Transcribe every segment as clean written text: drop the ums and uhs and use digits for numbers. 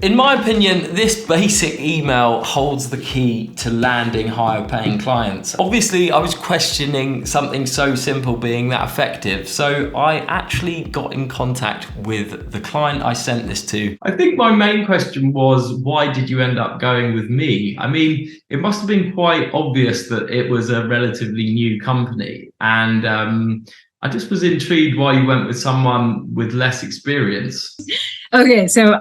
In my opinion, this basic email holds the key to landing higher paying clients. Obviously, I was questioning something so simple being that effective, so I actually got in contact with the client I sent this to. I think my main question was, why did you end up going with me? I mean, it must have been quite obvious that it was a relatively new company, and I just was intrigued why you went with someone with less experience. Okay, so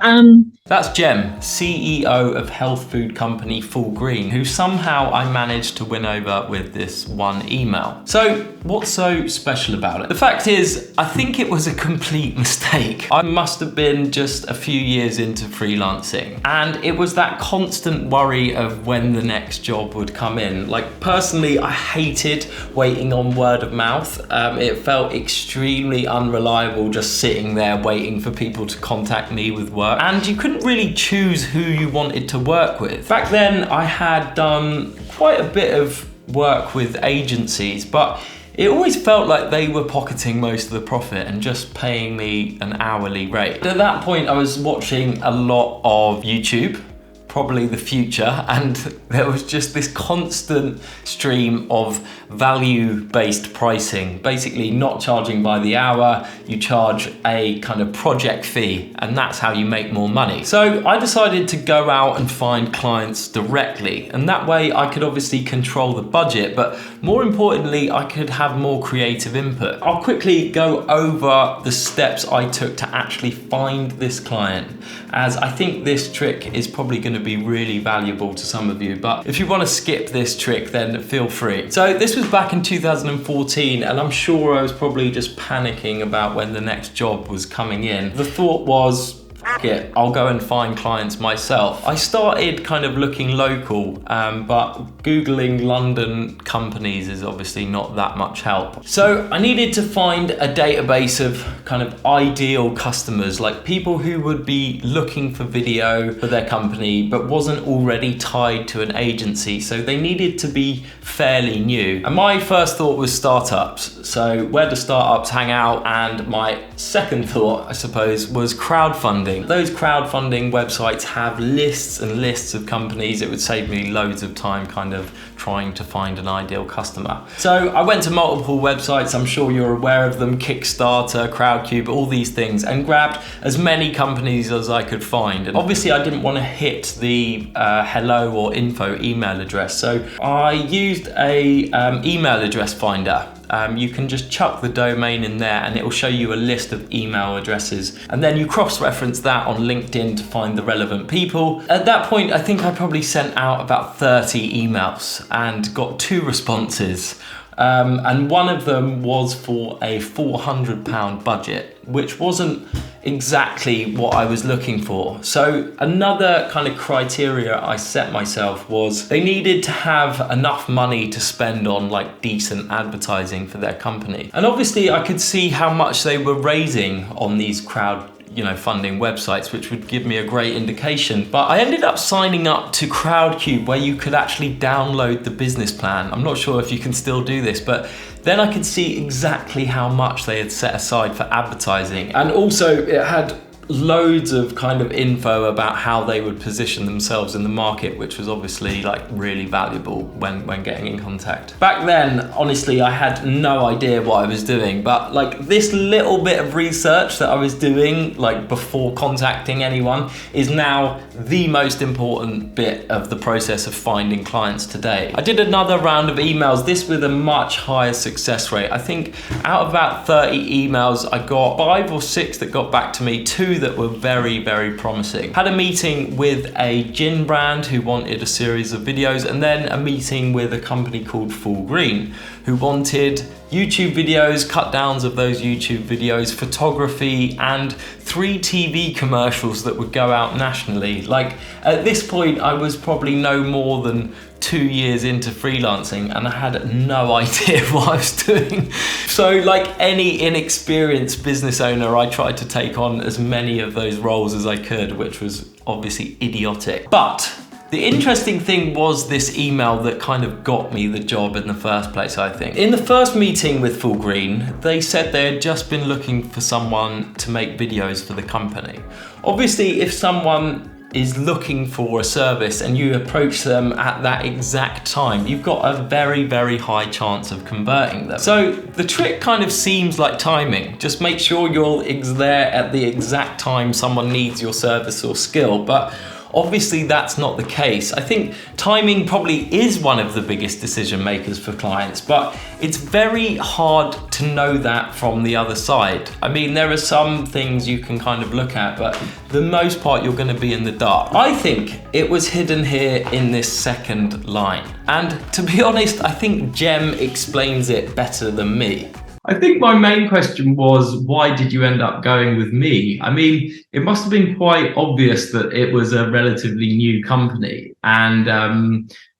That's Jem, CEO of health food company Full Green, who somehow I managed to win over with this one email. So what's so special about it? The fact is, I think it was a complete mistake. I must have been just a few years into freelancing, and it was that constant worry of when the next job would come in. Like personally, I hated waiting on word of mouth. It felt extremely unreliable just sitting there waiting for people to contact me with work, and you couldn't really choose who you wanted to work with. Back then I had done quite a bit of work with agencies, but it always felt like they were pocketing most of the profit and just paying me an hourly rate. At that point I was watching a lot of YouTube, probably the future, and there was just this constant stream of value-based pricing, basically not charging by the hour. You charge a kind of project fee, and that's how you make more money. So I decided to go out and find clients directly, and that way I could obviously control the budget, but more importantly, I could have more creative input. I'll quickly go over the steps I took to actually find this client, as I think this trick is probably going to be really valuable to some of you, but if you want to skip this trick, then feel free. So this was back in 2014, and I'm sure I was probably just panicking about when the next job was coming in. The thought was, it, I'll go and find clients myself. I started kind of looking local, but Googling London companies is obviously not that much help. So I needed to find a database of kind of ideal customers, like people who would be looking for video for their company, but wasn't already tied to an agency. So they needed to be fairly new. And my first thought was startups. So where do startups hang out? And my second thought, I suppose, was crowdfunding. Those crowdfunding websites have lists and lists of companies. It would save me loads of time kind of trying to find an ideal customer. So I went to multiple websites, I'm sure you're aware of them, Kickstarter, Crowdcube, all these things, and grabbed as many companies as I could find. And obviously I didn't want to hit the hello or info email address, so I used a email address finder. You can just chuck the domain in there and it will show you a list of email addresses, and then you cross-reference that on LinkedIn to find the relevant people. At that point, I think I probably sent out about 30 emails and got 2 responses. And one of them was for a £400 budget, which wasn't exactly what I was looking for. So another kind of criteria I set myself was they needed to have enough money to spend on like decent advertising for their company. And obviously I could see how much they were raising on these funding websites, which would give me a great indication. But I ended up signing up to Crowdcube, where you could actually download the business plan. I'm not sure if you can still do this, but then I could see exactly how much they had set aside for advertising. And also it had loads of kind of info about how they would position themselves in the market, which was obviously like really valuable when getting in contact. Back then, honestly, I had no idea what I was doing, but like this little bit of research that I was doing like before contacting anyone is now the most important bit of the process of finding clients today. I did another round of emails, this with a much higher success rate. I think out of about 30 emails, I got 5 or 6 that got back to me, 2 that were very, very promising. Had a meeting with a gin brand who wanted a series of videos, and then a meeting with a company called Full Green who wanted YouTube videos, cut downs of those YouTube videos, photography, and 3 TV commercials that would go out nationally. Like at this point, I was probably no more than 2 years into freelancing, and I had no idea what I was doing. So like any inexperienced business owner, I tried to take on as many of those roles as I could, which was obviously idiotic. But the interesting thing was this email that kind of got me the job in the first place, I think. In the first meeting with Full Green, they said they had just been looking for someone to make videos for the company. Obviously, if someone is looking for a service and you approach them at that exact time, you've got a very, very high chance of converting them. So the trick kind of seems like timing. Just make sure you're there at the exact time someone needs your service or skill. But obviously that's not the case. I think timing probably is one of the biggest decision makers for clients, but it's very hard to know that from the other side. I mean, there are some things you can kind of look at, but the most part you're going to be in the dark. I think it was hidden here in this second line. And to be honest, I think Jem explains it better than me. I think my main question was, why did you end up going with me? I mean, it must have been quite obvious that it was a relatively new company. And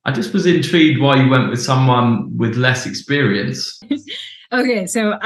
I just was intrigued why you went with someone with less experience. Okay, so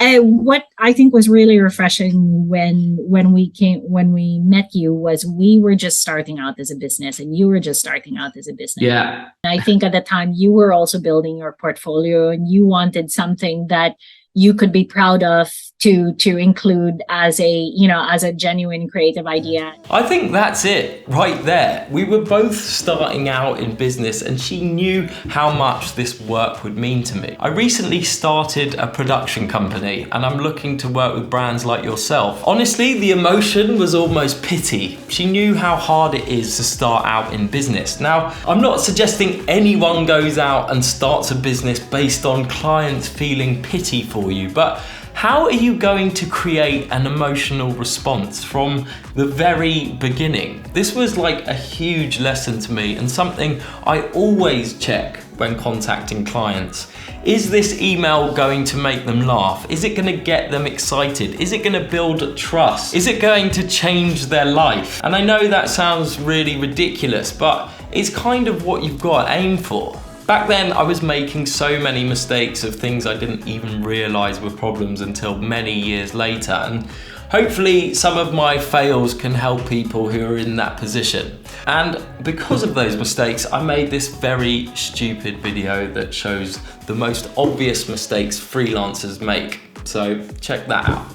what I think was really refreshing when we met you was we were just starting out as a business and you were just starting out as a business. Yeah. And I think at the time you were also building your portfolio and you wanted something that you could be proud of to include as a genuine creative idea. I think that's it right there. We were both starting out in business and she knew how much this work would mean to me. I recently started a production company and I'm looking to work with brands like yourself. Honestly, the emotion was almost pity. She knew how hard it is to start out in business. Now, I'm not suggesting anyone goes out and starts a business based on clients feeling pity for you, but how are you going to create an emotional response from the very beginning? This was like a huge lesson to me and something I always check when contacting clients. Is this email going to make them laugh? Is it going to get them excited? Is it going to build trust? Is it going to change their life? And I know that sounds really ridiculous, but it's kind of what you've got to aim for. Back then, I was making so many mistakes of things I didn't even realize were problems until many years later. And hopefully some of my fails can help people who are in that position. And because of those mistakes, I made this very stupid video that shows the most obvious mistakes freelancers make. So check that out.